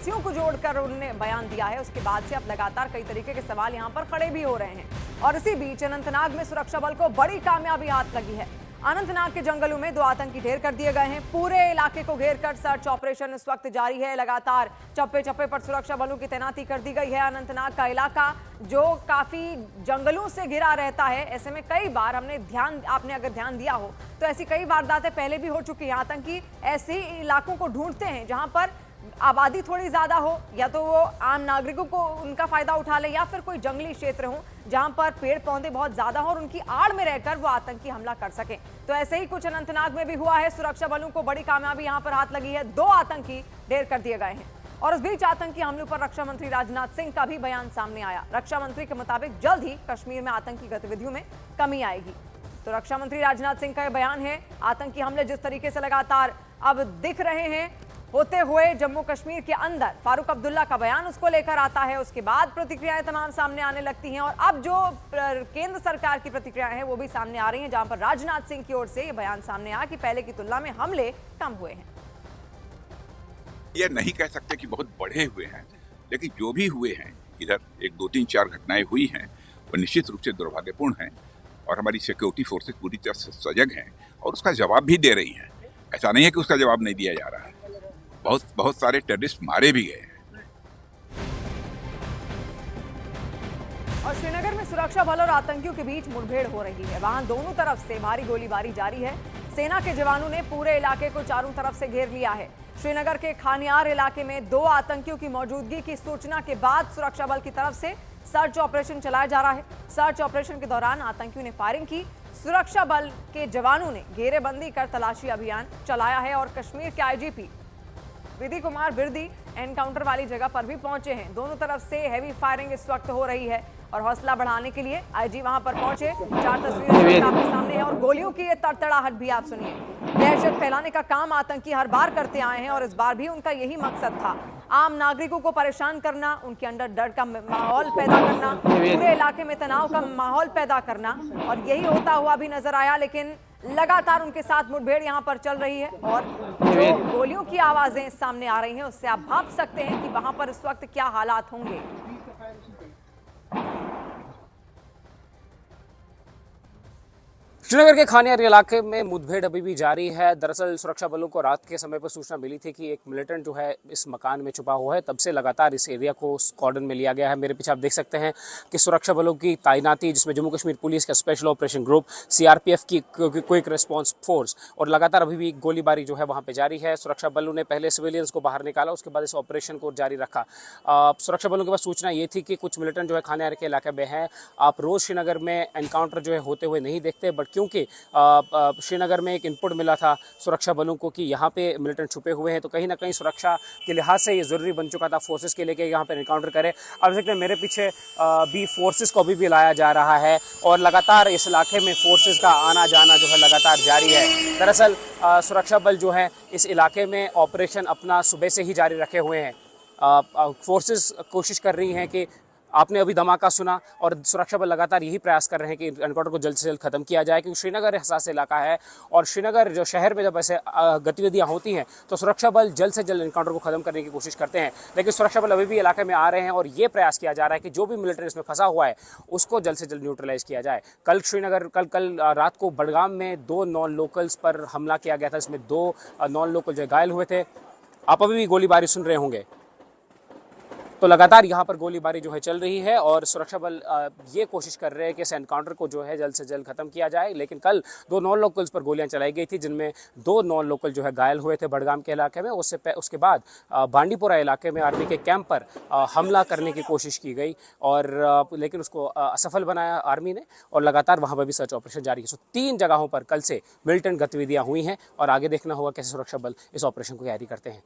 एजेंसियों को जोड़कर उन्होंने बयान दिया है। उसके बाद से अब लगातार कई तरीके के सवाल यहां पर खड़े भी हो रहे हैं। और इसी बीच अनंतनाग में सुरक्षा बल को बड़ी कामयाबी हाथ लगी है। अनंतनाग के जंगलों में 2 आतंकी ढेर कर दिए गए हैं। पूरे इलाके को घेर कर सर्च ऑपरेशन इस वक्त जारी है। लगातार चप्पे चप्पे पर सुरक्षा बलों की तैनाती कर दी गई है। अनंतनाग का इलाका जो काफी जंगलों से घिरा रहता है, ऐसे में कई बार आपने अगर ध्यान दिया हो तो ऐसी कई वारदातें पहले भी हो चुकी हैं। आतंकी ऐसे इलाकों को ढूंढते हैं जहां पर आबादी थोड़ी ज्यादा हो, या तो वो आम नागरिकों को उनका फायदा उठा ले, या फिर कोई जंगली क्षेत्र हो जहां पर पेड़ पौधे बहुत ज्यादा हो और उनकी आड़ में रहकर वो आतंकी हमला कर सके। तो ऐसे ही कुछ अनंतनाग में भी हुआ है। सुरक्षा बलों को बड़ी कामयाबी यहां पर हाथ लगी है। 2 आतंकी ढेर कर दिए गए हैं। और इस बीच आतंकी हमलों पर रक्षा मंत्री राजनाथ सिंह का भी बयान सामने आया। रक्षा मंत्री के मुताबिक जल्द ही कश्मीर में आतंकी गतिविधियों में कमी आएगी। तो रक्षा मंत्री राजनाथ सिंह का यह बयान है। आतंकी हमले जिस तरीके से लगातार अब दिख रहे हैं होते हुए जम्मू कश्मीर के अंदर, फारूक अब्दुल्ला का बयान उसको लेकर आता है। उसके बाद प्रतिक्रियाएं तमाम सामने आने लगती हैं और अब जो केंद्र सरकार की प्रतिक्रियाएं हैं वो भी सामने आ रही हैं, जहां पर राजनाथ सिंह की ओर से ये बयान सामने आया कि पहले की तुलना में हमले कम हुए हैं। ये नहीं कह सकते कि बहुत बढ़े हुए हैं, लेकिन जो भी हुए हैं, इधर 1, 2, 3, 4 घटनाएं हुई हैं वो निश्चित रूप से दुर्भाग्यपूर्ण हैं और हमारी सिक्योरिटी फोर्सेस पूरी तरह से सजग हैं और उसका जवाब भी दे रही हैं। ऐसा नहीं है कि उसका जवाब नहीं दिया जा रहा है। बहुत सारे टेररिस्ट मारे भी गए हैं। और श्रीनगर में सुरक्षा बल और आतंकियों के बीच मुठभेड़ हो रही है। वहां दोनों तरफ से भारी गोलीबारी जारी है। सेना के जवानों ने पूरे इलाके को चारों तरफ से घेर लिया है। श्रीनगर के खानियार इलाके में 2 आतंकियों की मौजूदगी की सूचना के बाद सुरक्षा बल की तरफ से सर्च ऑपरेशन चलाया जा रहा है। सर्च ऑपरेशन के दौरान आतंकियों ने फायरिंग की। सुरक्षा बल के जवानों ने घेरेबंदी कर तलाशी अभियान चलाया है और कश्मीर के आईजीपी विधि कुमार बिरदी एनकाउंटर वाली जगह पर भी पहुंचे हैं। दोनों तरफ से हैवी फायरिंग इस वक्त हो रही है और हौसला बढ़ाने के लिए आईजी वहां पर पहुंचे। 4 तस्वीरें आपके सामने हैं और गोलियों की ये तड़तड़ाहट भी आप सुनिए। दहशत फैलाने का काम आतंकी हर बार करते आए हैं और इस बार भी उनका यही मकसद था, आम नागरिकों को परेशान करना, उनके अंदर डर का माहौल पैदा करना, पूरे इलाके में तनाव का माहौल पैदा करना, और यही होता हुआ भी नजर आया। लेकिन लगातार उनके साथ मुठभेड़ यहां पर चल रही है और जो गोलियों की आवाजें सामने आ रही हैं उससे आप भाप सकते हैं कि वहां पर इस वक्त क्या हालात होंगे। श्रीनगर के खानियार इलाके में मुठभेड़ अभी भी जारी है। दरअसल सुरक्षा बलों को रात के समय पर सूचना मिली थी कि एक मिलिटेंट जो है इस मकान में छुपा हुआ है। तब से लगातार इस एरिया को कॉर्डन में लिया गया है। मेरे पीछे आप देख सकते हैं कि सुरक्षा बलों की तैनाती, जिसमें जम्मू कश्मीर पुलिस का स्पेशल ऑपरेशन ग्रुप, सीआरपीएफ की क्विक रिस्पॉन्स फोर्स, और लगातार अभी भी गोलीबारी जो है वहाँ पर जारी है। सुरक्षा बलों ने पहले सिविलियंस को बाहर निकाला, उसके बाद इस ऑपरेशन को जारी रखा। सुरक्षा बलों के पास सूचना ये थी कि कुछ मिलिटेंट जो है खानियार के इलाके में है। आप रोज़ श्रीनगर में एनकाउंटर जो है होते हुए नहीं देखते, बट क्योंकि श्रीनगर में एक इनपुट मिला था सुरक्षा बलों को कि यहाँ पे मिलिटेंट छुपे हुए हैं, तो कहीं ना कहीं सुरक्षा के लिहाज से ये ज़रूरी बन चुका था फोर्सेस के लिए कि यहाँ पे एनकाउंटर करें। अब देखते हैं मेरे पीछे भी फोर्सेस को अभी भी लाया जा रहा है और लगातार इस इलाके में फोर्सेस का आना जाना जो है लगातार जारी है। दरअसल सुरक्षा बल जो है इस इलाके में ऑपरेशन अपना सुबह से ही जारी रखे हुए हैं। फोर्सेस कोशिश कर रही हैं कि, आपने अभी धमाका सुना, और सुरक्षा बल लगातार यही प्रयास कर रहे हैं कि एनकाउंटर को जल्द से जल्द खत्म किया जाए, क्योंकि श्रीनगर हसास इलाका है और श्रीनगर जो शहर में जब ऐसे गतिविधियां होती हैं तो सुरक्षा बल जल्द से जल्द एनकाउंटर को खत्म करने की कोशिश करते हैं। लेकिन सुरक्षा बल अभी भी इलाके में आ रहे हैं और ये प्रयास किया जा रहा है कि जो भी मिलिट्री इसमें फंसा हुआ है उसको जल्द से जल्द न्यूट्रलाइज किया जाए। कल रात को बडगाम में 2 नॉन लोकल्स पर हमला किया गया था, इसमें 2 नॉन लोकल जो घायल हुए थे। आप अभी भी गोलीबारी सुन रहे होंगे। तो लगातार यहाँ पर गोलीबारी जो है चल रही है और सुरक्षा बल ये कोशिश कर रहे हैं कि इस एनकाउंटर को जो है जल्द से जल्द खत्म किया जाए। लेकिन कल 2 नॉन लोकल्स पर गोलियां चलाई गई थी, जिनमें 2 नॉन लोकल जो है घायल हुए थे बडगाम के इलाके में। उसके बाद बांडीपुरा इलाके में आर्मी के कैंप पर हमला करने की कोशिश की गई और लेकिन उसको असफल बनाया आर्मी ने, और लगातार वहाँ पर भी सर्च ऑपरेशन जारी है। 3 जगहों पर कल से मिलिटेंट गतिविधियाँ हुई हैं और आगे देखना होगा कैसे सुरक्षा बल इस ऑपरेशन को कैरी करते हैं।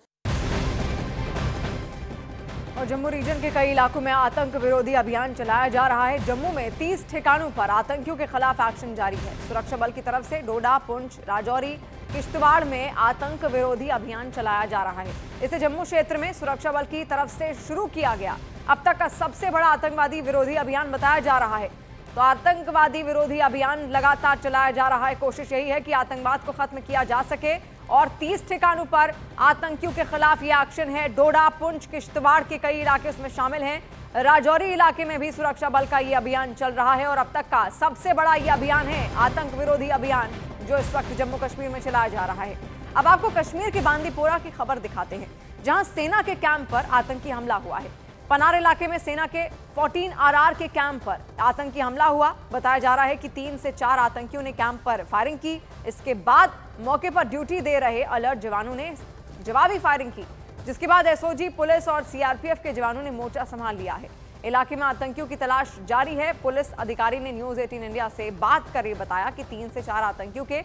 और जम्मू रीजन के कई इलाकों में आतंक विरोधी अभियान चलाया जा रहा है। जम्मू में 30 ठिकानों पर आतंकियों के खिलाफ एक्शन जारी है। सुरक्षा बल की तरफ से डोडा, पुंछ, राजौरी, किश्तवाड़ में आतंक विरोधी अभियान चलाया जा रहा है। इसे जम्मू क्षेत्र में सुरक्षा बल की तरफ से शुरू किया गया अब तक का सबसे बड़ा आतंकवादी विरोधी अभियान बताया जा रहा है। तो आतंकवादी विरोधी अभियान लगातार चलाया जा रहा है। कोशिश यही है कि आतंकवाद को खत्म किया जा सके और 30 ठिकानों पर आतंकियों के खिलाफ ये एक्शन है। डोडा, पुंछ, किश्तवाड़ के कई इलाके उसमें शामिल हैं। राजौरी इलाके में भी सुरक्षा बल का ये अभियान चल रहा है और अब तक का सबसे बड़ा ये अभियान है, आतंक विरोधी अभियान, जो इस वक्त जम्मू कश्मीर में चलाया जा रहा है। अब आपको कश्मीर के बांदीपोरा की खबर दिखाते हैं, जहां सेना के कैंप पर आतंकी हमला हुआ है। पनार इलाके में सेना के 14 RR के कैंप पर आतंकी हमला हुआ। बताया जा रहा है कि 3 से 4 आतंकियों ने कैंप पर फायरिंग की। इसके बाद मौके पर ड्यूटी दे रहे अलर्ट जवानों ने जवाबी फायरिंग की, जिसके बाद SOG, पुलिस और CRPF के जवानों ने मोर्चा संभाल लिया है। इलाके में आतंकियों की तलाश जारी है। पुलिस अधिकारी ने न्यूज़ 18 इंडिया से बात कर बताया कि 3 से 4 आतंकियों के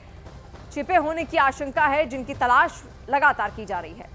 छिपे होने की आशंका है, जिनकी तलाश लगातार की जा रही है।